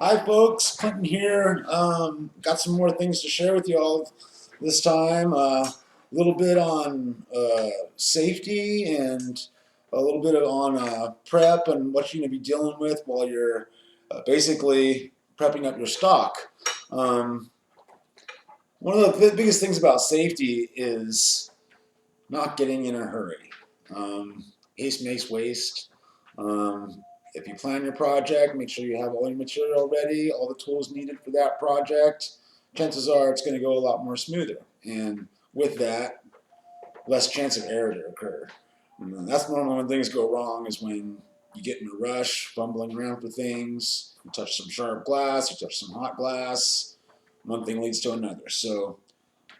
Hi folks, Clinton here. Got some more things to share with you all this time. A little bit on safety and a little bit on prep and what you're going to be dealing with while you're basically prepping up your stock. Um, One of the biggest things about safety is not getting in a hurry. Haste makes waste. If you plan your project, make sure you have all your material ready, all the tools needed for that project. Chances are it's going to go a lot more smoother. And with that, less chance of error to occur. And that's normally when things go wrong is when you get in a rush, fumbling around for things, you touch some sharp glass, you touch some hot glass, one thing leads to another. So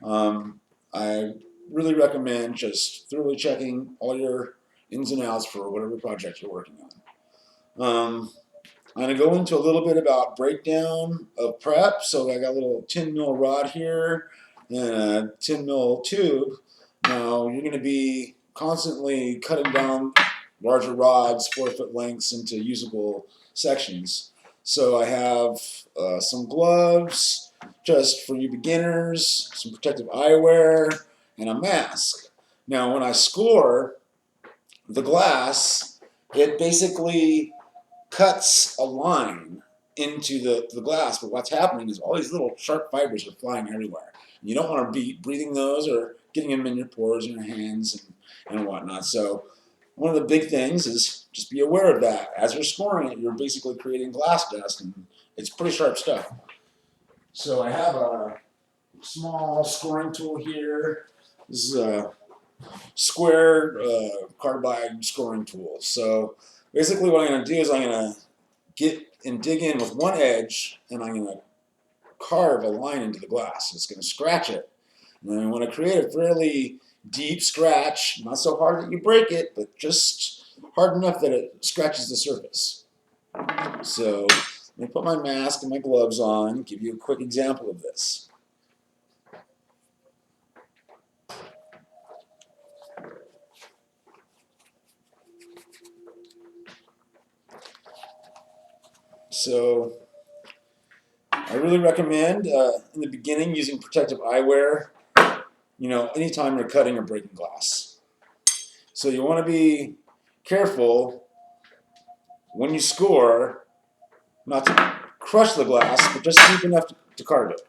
I really recommend just thoroughly checking all your ins and outs for whatever project you're working on. I'm going to go into a little bit about breakdown of prep. So I got a little 10 mil rod here and a 10 mil tube. Now you're going to be constantly cutting down larger rods, 4-foot lengths into usable sections. So I have some gloves just for you beginners, some protective eyewear, and a mask. Now when I score the glass, it basically cuts a line into the glass, but what's happening is all these little sharp fibers are flying everywhere. You don't want to be breathing those or getting them in your pores and your hands and whatnot. So one of the big things is just be aware of that. As you're scoring it, you're basically creating glass dust, and it's pretty sharp stuff. So I have a small scoring tool here. This is a square carbide scoring tool. So basically what I'm going to do is I'm going to get and dig in with one edge, and I'm going to carve a line into the glass. It's going to scratch it. And then I want to create a fairly deep scratch, not so hard that you break it, but just hard enough that it scratches the surface. So let me put my mask and my gloves on and give you a quick example of this. So I really recommend in the beginning using protective eyewear, anytime you're cutting or breaking glass. So you want to be careful when you score not to crush the glass, but just deep enough to carve it.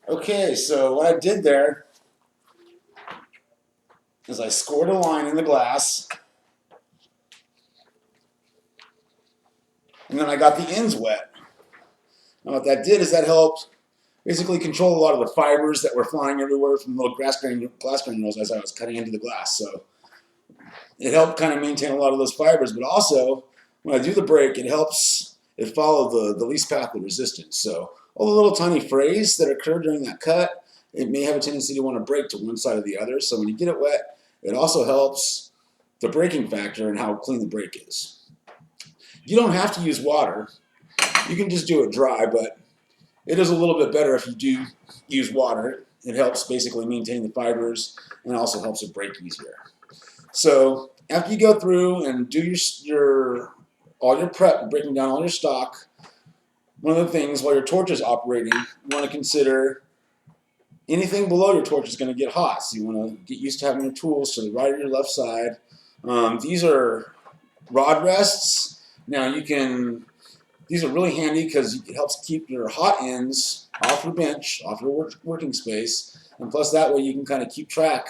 Okay, so what I did there is I scored a line in the glass, and then I got the ends wet. Now what that did is that helped basically control a lot of the fibers that were flying everywhere from the little glass granules as I was cutting into the glass. So it helped kind of maintain a lot of those fibers, but also when I do the break, it followed the least path of resistance. So all the little tiny frays that occur during that cut, it may have a tendency to want to break to one side or the other. So when you get it wet, it also helps the breaking factor and how clean the break is. You don't have to use water. You can just do it dry, but it is a little bit better if you do use water. It helps basically maintain the fibers and also helps it break easier. So after you go through and do all your prep, breaking down all your stock, one of the things while your torch is operating, you want to consider anything below your torch is going to get hot. So you want to get used to having your tools to the right or your left side. These are rod rests. Now these are really handy because it helps keep your hot ends off your bench, off your working space, and plus that way you can kind of keep track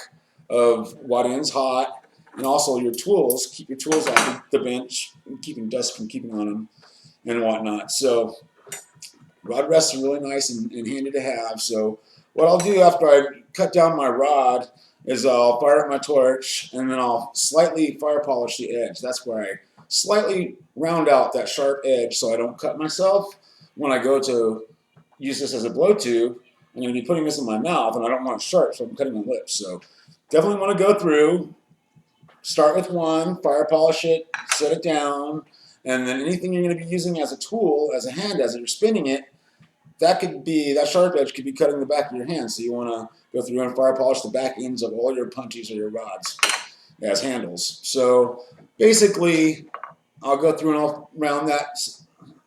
of what end's hot, and also your tools, keep your tools off the bench, keeping dust from keeping on them and whatnot. So Rod rests are really nice and handy to have. So what I'll do after I cut down my rod is I'll fire up my torch, and then I'll slightly fire polish the edge. That's where I slightly round out that sharp edge so I don't cut myself when I go to use this as a blow tube. I'm going to be putting this in my mouth, and I don't want it sharp, so I'm cutting my lips. So definitely want to go through, start with one, fire polish it, set it down, and then anything you're going to be using as a tool, as a hand, as you're spinning it, that sharp edge could be cutting the back of your hand. So you want to go through and fire polish the back ends of all your punchies or your rods as handles. So basically, I'll go through and I'll round that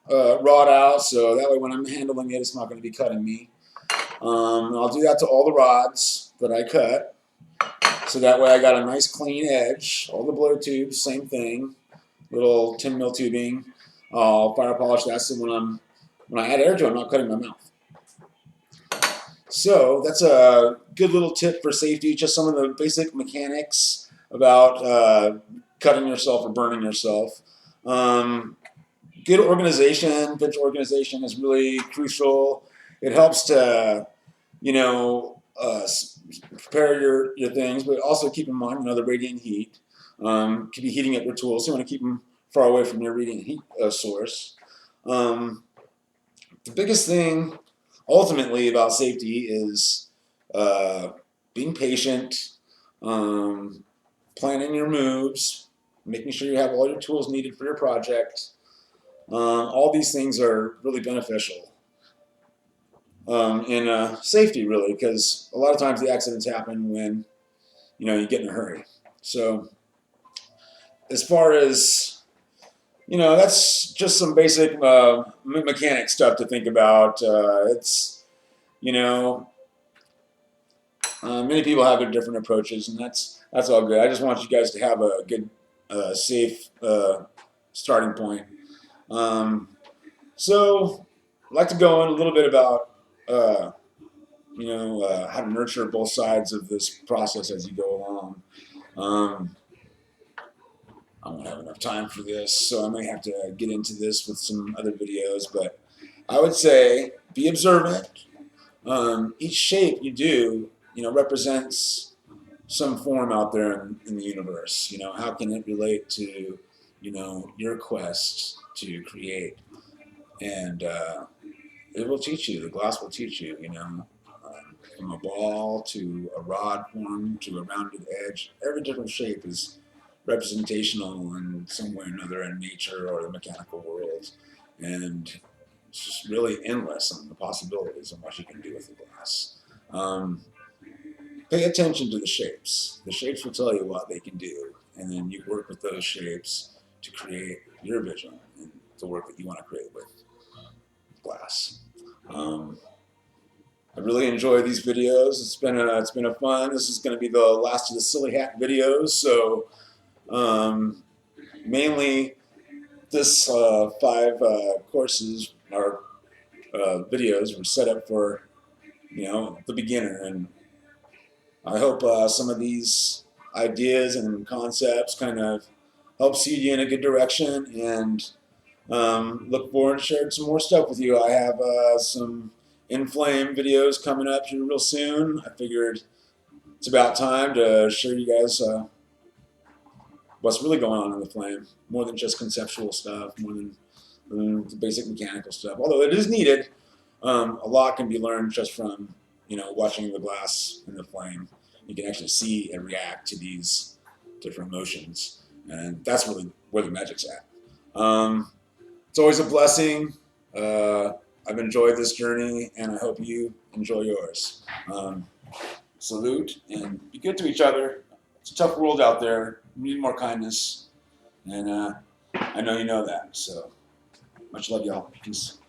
rod out, so that way when I'm handling it, it's not going to be cutting me. I'll do that to all the rods that I cut, so that way I got a nice clean edge. All the blow tubes, same thing, little 10 mil tubing. I'll fire polish that, so when I add air to it, I'm not cutting my mouth. So that's a good little tip for safety, just some of the basic mechanics about cutting yourself or burning yourself. Good organization, bench organization is really crucial. It helps to, prepare your things, but also keep in mind, the radiant heat. Could be heating up your tools, so you want to keep them far away from your radiant heat source. The biggest thing, ultimately, about safety is being patient, planning your moves, making sure you have all your tools needed for your project. All these things are really beneficial in safety, really, because a lot of times the accidents happen when you get in a hurry. So as far as that's just some basic mechanic stuff to think about. It's many people have their different approaches, and that's all good. I just want you guys to have a good, safe starting point. So I'd like to go in a little bit about how to nurture both sides of this process as you go along. I won't have enough time for this, so I may have to get into this with some other videos, but I would say be observant. Each shape you do, represents some form out there in the universe. How can it relate to, your quest to create? And it will teach you, the glass will teach you, from a ball to a rod form to a rounded edge. Every different shape is representational in some way or another in nature or the mechanical world. And it's just really endless on the possibilities of what you can do with the glass. Pay attention to the shapes. The shapes will tell you what they can do, and then you work with those shapes to create your vision and the work that you want to create with glass. I really enjoy these videos. It's been a fun. This is going to be the last of the Silly Hat videos. So mainly this 5 courses or videos were set up for the beginner, and I hope some of these ideas and concepts kind of help seed you in a good direction, and look forward to sharing some more stuff with you. I have some in-flame videos coming up here real soon. I figured it's about time to show you guys what's really going on in the flame, more than just conceptual stuff, more than the basic mechanical stuff. Although it is needed, a lot can be learned just from watching the glass in the flame. You can actually see and react to these different motions, and that's really where the magic's at. It's always a blessing. I've enjoyed this journey, and I hope you enjoy yours. Salute, and be good to each other. It's a tough world out there. We need more kindness, and I know you know that. So much love, y'all. Peace.